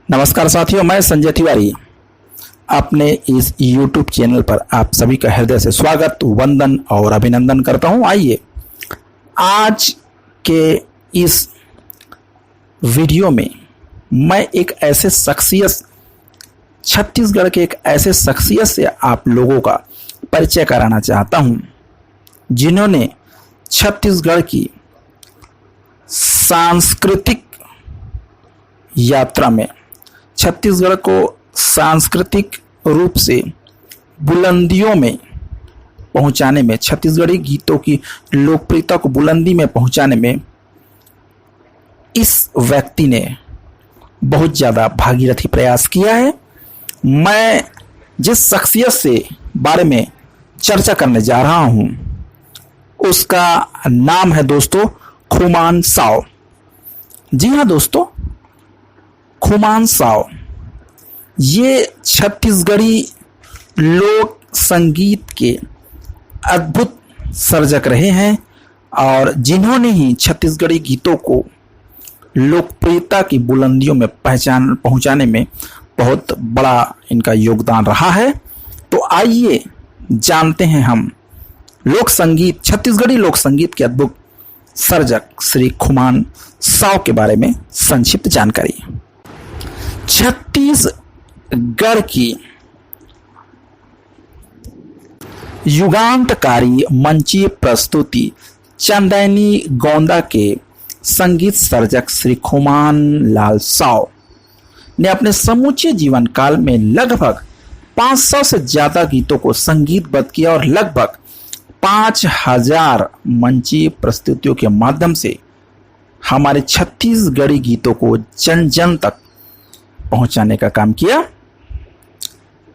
नमस्कार साथियों, मैं संजय तिवारी अपने इस YouTube चैनल पर आप सभी का हृदय से स्वागत, वंदन और अभिनंदन करता हूं। आइए आज के इस वीडियो में मैं एक ऐसे शख्सियत, छत्तीसगढ़ के एक ऐसे शख्सियत से आप लोगों का परिचय कराना चाहता हूं जिन्होंने छत्तीसगढ़ की सांस्कृतिक यात्रा में छत्तीसगढ़ को सांस्कृतिक रूप से बुलंदियों में पहुंचाने में, छत्तीसगढ़ी गीतों की लोकप्रियता को बुलंदी में पहुंचाने में इस व्यक्ति ने बहुत ज़्यादा भागीरथी प्रयास किया है। मैं जिस शख्सियत से बारे में चर्चा करने जा रहा हूं उसका नाम है दोस्तों खुमान साव। जी हाँ दोस्तों, खुमान साव ये छत्तीसगढ़ी लोक संगीत के अद्भुत सर्जक रहे हैं और जिन्होंने ही छत्तीसगढ़ी गीतों को लोकप्रियता की बुलंदियों में पहुंचाने में बहुत बड़ा इनका योगदान रहा है। तो आइए जानते हैं हम लोक संगीत, छत्तीसगढ़ी लोक संगीत के अद्भुत सर्जक श्री खुमान साव के बारे में संक्षिप्त जानकारी। छत्तीसगढ़ की युगांतकारी मंचीय प्रस्तुति चंदैनी गोंदा के संगीत सर्जक श्री खुमान लाल साव ने अपने समूचे जीवन काल में लगभग 500 से ज्यादा गीतों को संगीतबद्ध किया और लगभग 5000 मंचीय प्रस्तुतियों के माध्यम से हमारे छत्तीसगढ़ी गीतों को जन जन तक पहुंचाने का काम किया।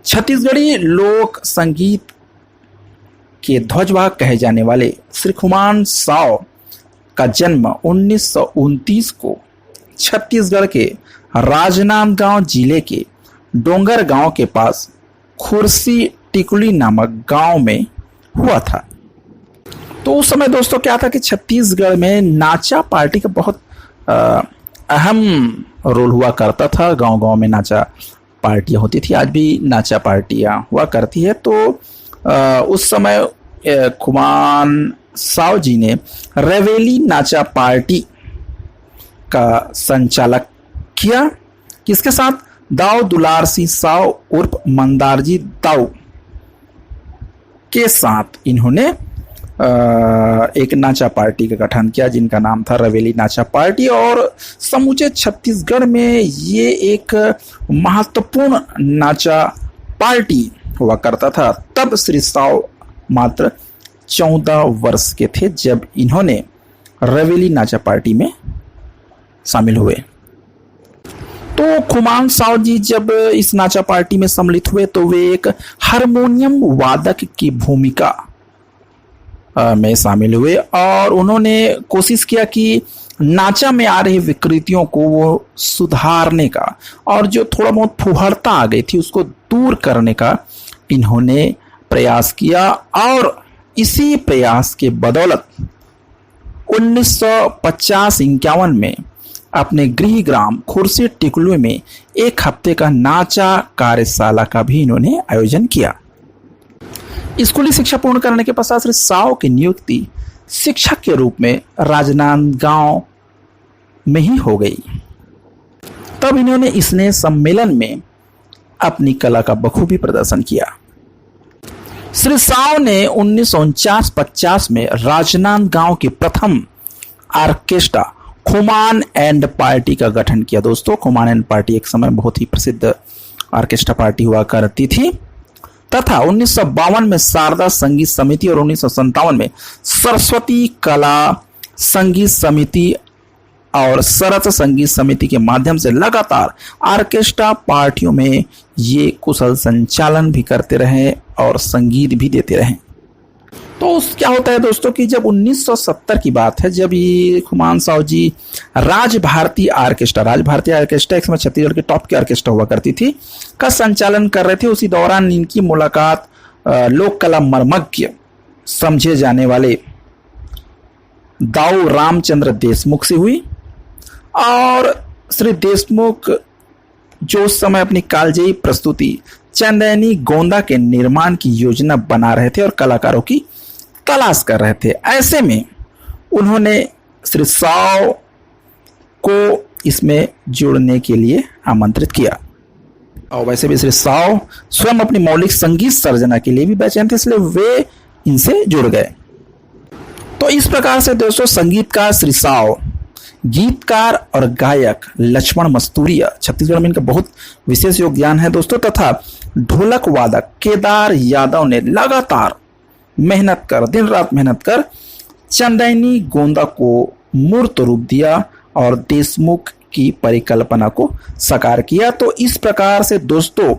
छत्तीसगढ़ी लोक संगीत के ध्वजवाहक कहे जाने वाले श्री खुमान साव का जन्म 1929 को छत्तीसगढ़ के राजनांदगांव जिले के डोंगर गांव के पास खुर्सी टिकुली नामक गांव में हुआ था। तो उस समय दोस्तों क्या था कि छत्तीसगढ़ में नाचा पार्टी का बहुत अहम रोल हुआ करता था। गांव-गांव में नाचा पार्टियां होती थी, आज भी नाचा पार्टियां हुआ करती है। तो उस समय खुमान साव जी ने रेवेली नाचा पार्टी का संचालक किया, किसके साथ? दाऊ दुलार सिंह साव उर्फ मंदारजी दाऊ के साथ इन्होंने एक नाचा पार्टी का गठन किया जिनका नाम था रेवेली नाचा पार्टी। और समूचे छत्तीसगढ़ में ये एक महत्वपूर्ण नाचा पार्टी हुआ करता था। तब श्री साव मात्र 14 वर्ष के थे जब इन्होंने रेवेली नाचा पार्टी में शामिल हुए। तो खुमान साव जी जब इस नाचा पार्टी में सम्मिलित हुए तो वे एक हारमोनियम वादक की भूमिका में शामिल हुए और उन्होंने कोशिश किया कि नाचा में आ रही विकृतियों को वो सुधारने का और जो थोड़ा बहुत फुहरता आ गई थी उसको दूर करने का इन्होंने प्रयास किया। और इसी प्रयास के बदौलत 1950-51 में अपने गृह ग्राम खुर्सी टिकुली में एक हफ्ते का नाचा कार्यशाला का भी इन्होंने आयोजन किया। स्कूली शिक्षा पूर्ण करने के पश्चात श्री साव की नियुक्ति शिक्षक के रूप में राजनांदगांव में ही हो गई। तब इन्होंने स्नेह सम्मेलन में अपनी कला का बखूबी प्रदर्शन किया। श्री साव ने 1949-50 में राजनांदगांव की प्रथम ऑर्केस्ट्रा खुमान एंड पार्टी का गठन किया। दोस्तों, खुमान एंड पार्टी एक समय बहुत ही प्रसिद्ध ऑर्केस्ट्रा पार्टी हुआ करती थी तथा 1952 में शारदा संगीत समिति और 1957 में सरस्वती कला संगीत समिति और सरस संगीत समिति के माध्यम से लगातार ऑर्केस्ट्रा पार्टियों में ये कुशल संचालन भी करते रहे और संगीत भी देते रहे। तो क्या होता है दोस्तों कि जब 1970 की बात है, जब ये खुमान साव जी राजभारती ऑर्केस्ट्रा एक समय छत्तीसगढ़ के टॉप की ऑर्केस्ट्रा हुआ करती थी का संचालन कर रहे थे, उसी दौरान इनकी मुलाकात लोक कला मर्मज्ञ समझे जाने वाले दाऊ रामचंद्र देशमुख से हुई और श्री देशमुख जो उस समय अपनी कालजयी प्रस्तुति चंदैनी गोंदा के निर्माण की योजना बना रहे थे और कलाकारों की तलाश कर रहे थे। ऐसे में उन्होंने श्री साव को इसमें जुड़ने के लिए आमंत्रित किया। और वैसे भी श्री साव स्वयं अपनी मौलिक संगीत सर्जना के लिए भी बेचैन थे, इसलिए वे इनसे जुड़ गए। तो इस प्रकार से दोस्तों संगीतकार श्री साव, गीतकार और गायक लक्ष्मण मस्तूरिया, छत्तीसगढ़ में इनका बहुत विशेष योगदान है दोस्तों, तथा ढोलक वादक केदार यादव ने लगातार मेहनत कर, दिन रात मेहनत कर चंदैनी गोंदा को मूर्त रूप दिया और देशमुख की परिकल्पना को साकार किया। तो इस प्रकार से दोस्तों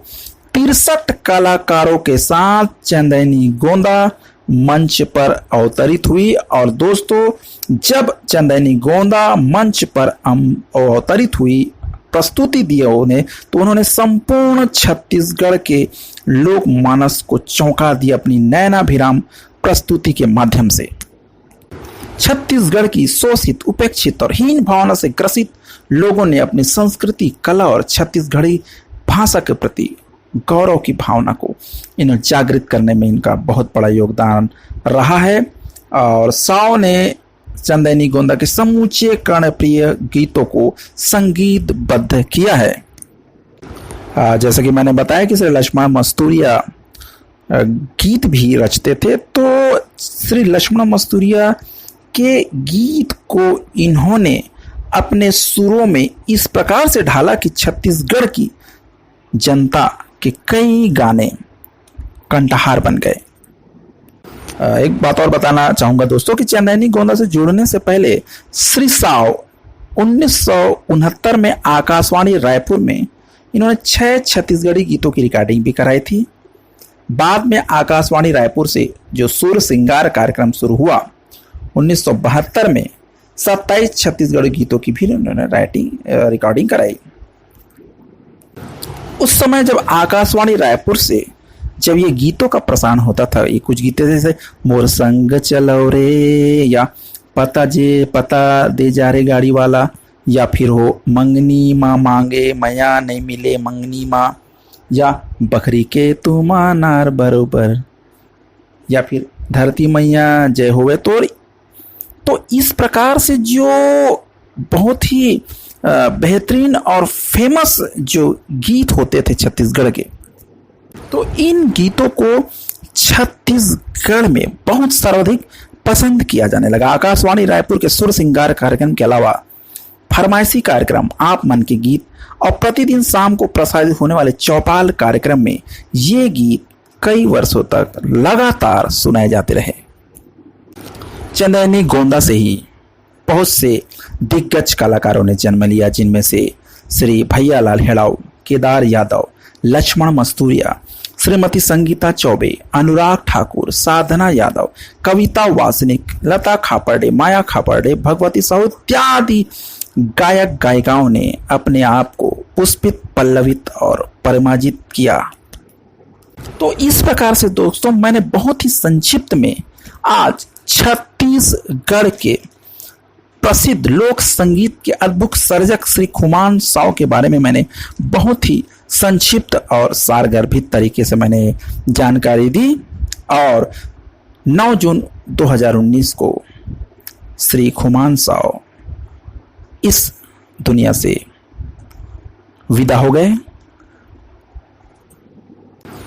63 कलाकारों के साथ चंदैनी गोंदा मंच पर अवतरित हुई। और दोस्तों जब चंदैनी गोंदा मंच पर अवतरित हुई, प्रस्तुति दी उन्हें, तो उन्होंने संपूर्ण छत्तीसगढ़ के लोक मानस को चौंका दिया अपनी नयनाभिराम प्रस्तुति के माध्यम से। छत्तीसगढ़ की शोषित, उपेक्षित और हीन भावना से ग्रसित लोगों ने अपनी संस्कृति, कला और छत्तीसगढ़ी भाषा के प्रति गौरव की भावना को इन्हें जागृत करने में इनका बहुत बड़ा योगदान रहा है। और साव ने चंदैनी गोंदा के समूचे कर्णप्रिय गीतों को संगीतबद्ध किया है। जैसा कि मैंने बताया कि श्री लक्ष्मण मस्तूरिया गीत भी रचते थे, तो श्री लक्ष्मण मस्तूरिया के गीत को इन्होंने अपने सुरों में इस प्रकार से ढाला कि छत्तीसगढ़ की जनता के कई गाने कंठहार बन गए। एक बात और बताना चाहूंगा दोस्तों कि चंदैनी गोंदा से जुड़ने से पहले श्री साव 1969 में आकाशवाणी रायपुर में इन्होंने 6 छत्तीसगढ़ी गीतों की रिकॉर्डिंग भी कराई थी। बाद में आकाशवाणी रायपुर से जो सुर सिंगार कार्यक्रम शुरू हुआ 1972 में 27 छत्तीसगढ़ी गीतों की भी उन्होंने रिकॉर्डिंग कराई। उस समय जब आकाशवाणी रायपुर से जब ये गीतों का प्रसारण होता था, ये कुछ गीत जैसे मोर संग चलो रे, या पता दे जा रे गाड़ी वाला, या फिर हो मंगनी माँ मांगे मया नहीं मिले मंगनी माँ, या बकरी के तुम नार बरोबर, या फिर धरती मैया जय होवे। तो इस प्रकार से जो बहुत ही बेहतरीन और फेमस जो गीत होते थे छत्तीसगढ़ के, तो इन गीतों को छत्तीसगढ़ में बहुत सर्वाधिक पसंद किया जाने लगा। आकाशवाणी रायपुर के सुर सिंगार कार्यक्रम के अलावा फरमाइशी कार्यक्रम, आप मन के गीत और प्रतिदिन शाम को प्रसारित होने वाले चौपाल कार्यक्रम में ये गीत कई वर्षों तक लगातार सुनाए जाते रहे। चंदैनी गोंदा से ही बहुत से दिग्गज कलाकारों ने जन्म लिया, जिनमें से श्री भैयालाल हेड़ाऊ, केदार यादव, लक्ष्मण मस्तूरिया, श्रीमती संगीता चौबे, अनुराग ठाकुर, साधना यादव, कविता वासनिक, लता खापर्डे, माया खापर्डे, भगवती साहू इत्यादि गायक गायिकाओं ने अपने आप को पुष्पित, पल्लवित और परिमार्जित किया। तो इस प्रकार से दोस्तों मैंने बहुत ही संक्षिप्त में आज छत्तीसगढ़ के प्रसिद्ध लोक संगीत के अद्भुत सर्जक श्री खुमान साव के बारे में मैंने बहुत ही संक्षिप्त और सारगर्भित तरीके से मैंने जानकारी दी। और 9 जून 2019 को श्री खुमान साव इस दुनिया से विदा हो गए।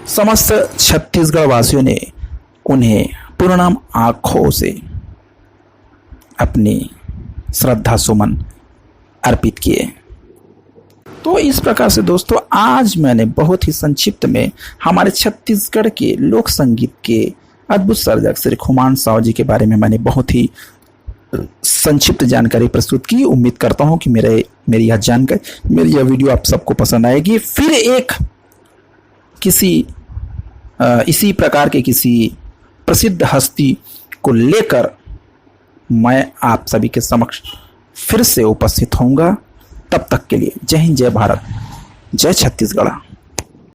समस्त छत्तीसगढ़ वासियों ने उन्हें पूर्ण आंखों से अपनी श्रद्धा सुमन अर्पित किए। तो इस प्रकार से दोस्तों आज मैंने बहुत ही संक्षिप्त में हमारे छत्तीसगढ़ के लोक संगीत के अद्भुत सर्जक श्री खुमान साव जी के बारे में मैंने बहुत ही संक्षिप्त जानकारी प्रस्तुत की। उम्मीद करता हूं कि मेरी यह जानकारी, मेरी यह वीडियो आप सबको पसंद आएगी। फिर एक इसी प्रकार के किसी प्रसिद्ध हस्ती को लेकर मैं आप सभी के समक्ष फिर से उपस्थित होऊंगा। तब तक के लिए जय हिंद, जय भारत, जय छत्तीसगढ़।